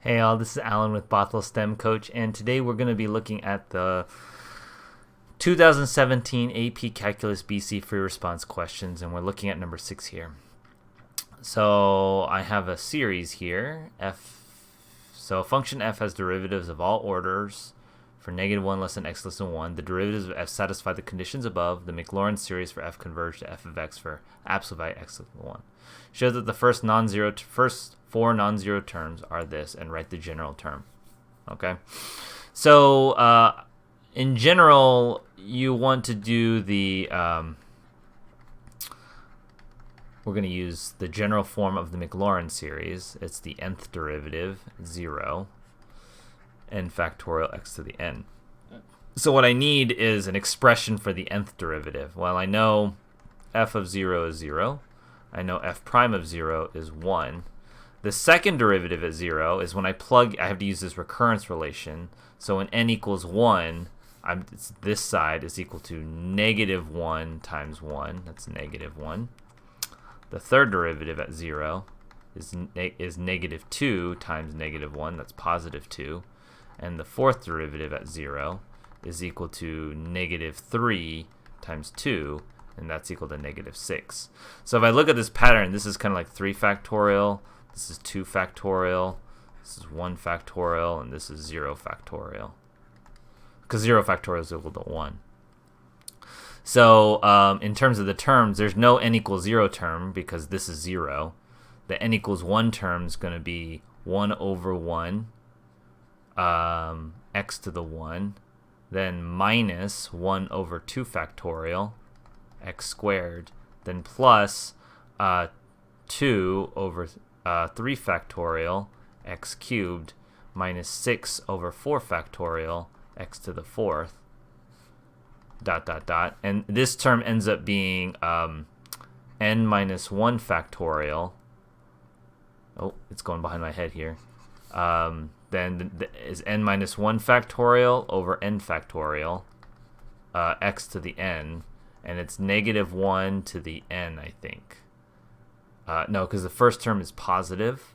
Hey all, this is Alan with Bothell STEM Coach, and today we're going to be looking at the 2017 AP Calculus BC free response questions, and we're looking at number 6 here. So I have a series here, so function f has derivatives of all orders for -1 less than x less than 1. The derivatives of f satisfy the conditions above. The Maclaurin series for f converge to f of x for absolute value x less than 1. Show that the first four non-zero terms are this, and write the general term. Okay, so in general, you want to do the we're going to use the general form of the Maclaurin series. It's the nth derivative, 0, n factorial x to the n. So what I need is an expression for the nth derivative. Well, I know f of 0 is 0. I know f prime of 0 is 1. The second derivative at 0 is when I have to use this recurrence relation. So when n equals 1, this side is equal to -1 times 1. That's -1. The third derivative at 0 is -2 times -1. That's +2. And the fourth derivative at 0 is equal to -3 times 2. And that's equal to -6. So if I look at this pattern, this is kind of like 3 factorial. This is 2 factorial, this is 1 factorial, and this is 0 factorial. Because 0 factorial is equal to 1. So in terms of the terms, there's no n equals 0 term because this is 0. The n equals 1 term is going to be 1 over 1 x to the 1, then minus 1 over 2 factorial x squared, then plus 2 over 3 factorial x cubed minus 6 over 4 factorial x to the 4th dot dot dot, and this term ends up being n minus 1 factorial. Oh, it's going behind my head here. Then is n minus 1 factorial over n factorial x to the n, and it's -1 to the n, I think. No, because the first term is positive,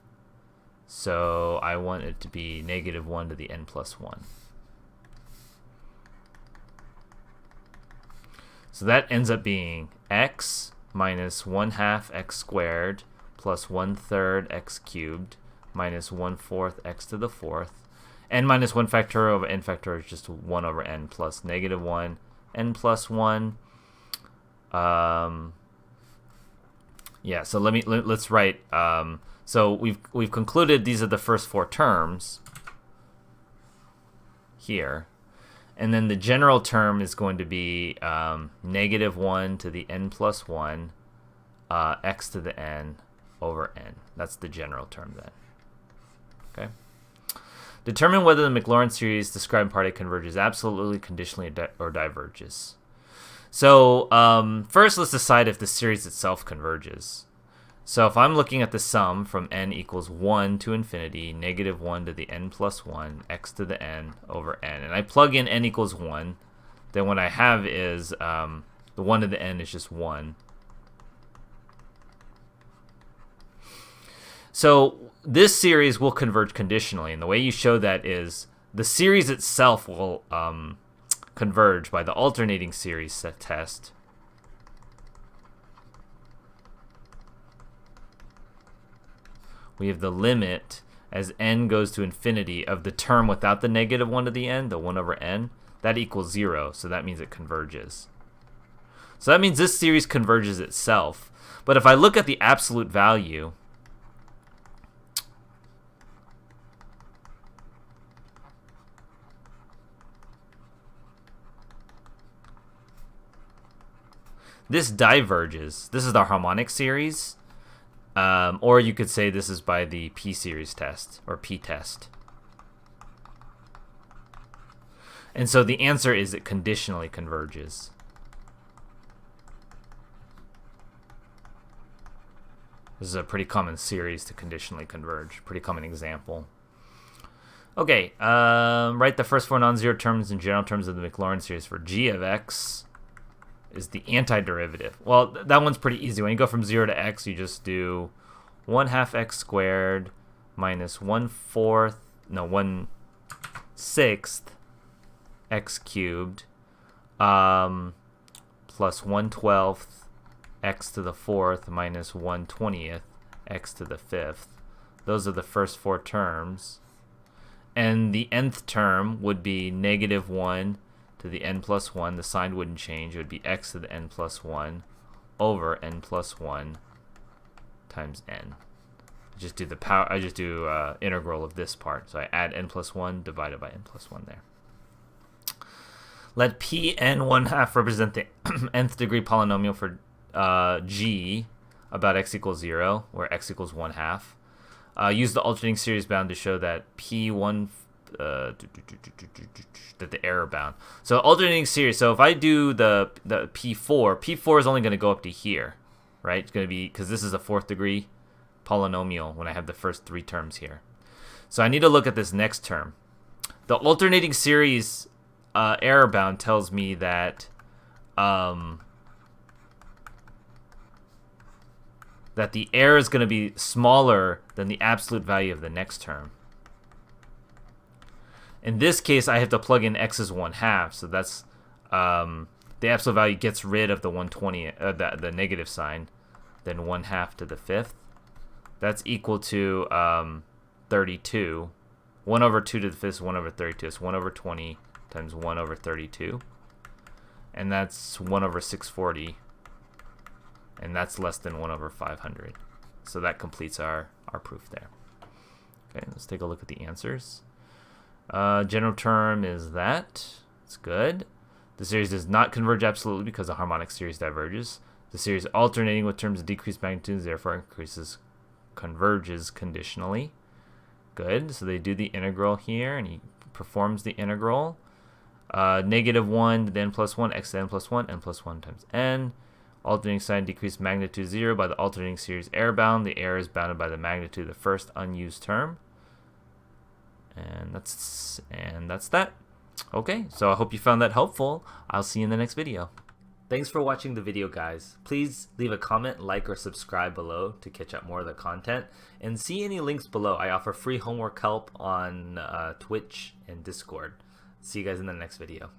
so I want it to be -1 to the n plus 1. So that ends up being x minus 1/2 x squared plus 1/3 x cubed minus 1/4 x to the 4th. N minus 1 factorial over n factorial is just 1 over n plus -1 n plus 1. Yeah, so let's write. So we've concluded these are the first 4 terms here, and then the general term is going to be -1 to the n plus 1 x to the n over n. That's the general term then. Okay. Determine whether the Maclaurin series described in part A converges absolutely, conditionally, or diverges. So first, let's decide if the series itself converges. So if I'm looking at the sum from n equals 1 to infinity, -1 to the n plus 1, x to the n over n, and I plug in n equals 1, then what I have is the 1 to the n is just 1. So this series will converge conditionally, and the way you show that is the series itself will converge by the alternating series set test. We have the limit as n goes to infinity of the term without the -1 to the n, the 1 over n, that equals 0, so that means it converges. So that means this series converges itself. But if I look at the absolute value, this diverges. This is our harmonic series. Or you could say this is by the P series test, or P test. And so the answer is it conditionally converges. This is a pretty common series to conditionally converge, pretty common example. Okay, write the first 4 non-zero terms in general terms of the Maclaurin series for g of x is the antiderivative. Well, that one's pretty easy. When you go from 0 to x, you just do 1/2 x squared minus 1/6 x cubed plus 1/12 x to the 4th minus 1/20 x to the 5th. Those are the first 4 terms. And the nth term would be -1 to the n plus 1. The sign wouldn't change. It would be x to the n plus 1 over n plus 1 times n. I just do integral of this part. So I add n plus 1 divided by n plus 1 there. Let p n 1/2 represent the nth degree polynomial for g about x equals 0, where x equals 1/2. Use the alternating series bound to show that p1 that the error bound. So alternating series. So if I do the p4 is only going to go up to here, right? It's going to be because this is a 4th degree polynomial when I have the first 3 terms here. So I need to look at this next term. The alternating series error bound tells me that that the error is going to be smaller than the absolute value of the next term. In this case, I have to plug in x is 1/2, so that's the absolute value gets rid of the 120, the negative sign, then 1/2 to the 5th. That's equal to 32. 1 over 2 to the 5th is 1 over 32. It's 1 over 20 times 1 over 32. And that's 1 over 640. And that's less than 1 over 500. So that completes our proof there. Okay, let's take a look at the answers. General term is that. It's good. The series does not converge absolutely because the harmonic series diverges. The series alternating with terms of decreased magnitudes, therefore converges conditionally. Good. So they do the integral here, and he performs the integral. -1 to the n plus 1, x to the n plus 1, n plus 1 times n. Alternating sign decreased magnitude 0 by the alternating series error bound. The error is bounded by the magnitude of the first unused term. And that's that. Okay, so I hope you found that helpful. I'll see you in the next video. Thanks for watching the video, guys. Please leave a comment, like, or subscribe below to catch up more of the content. And see any links below. I offer free homework help on Twitch and Discord. See you guys in the next video.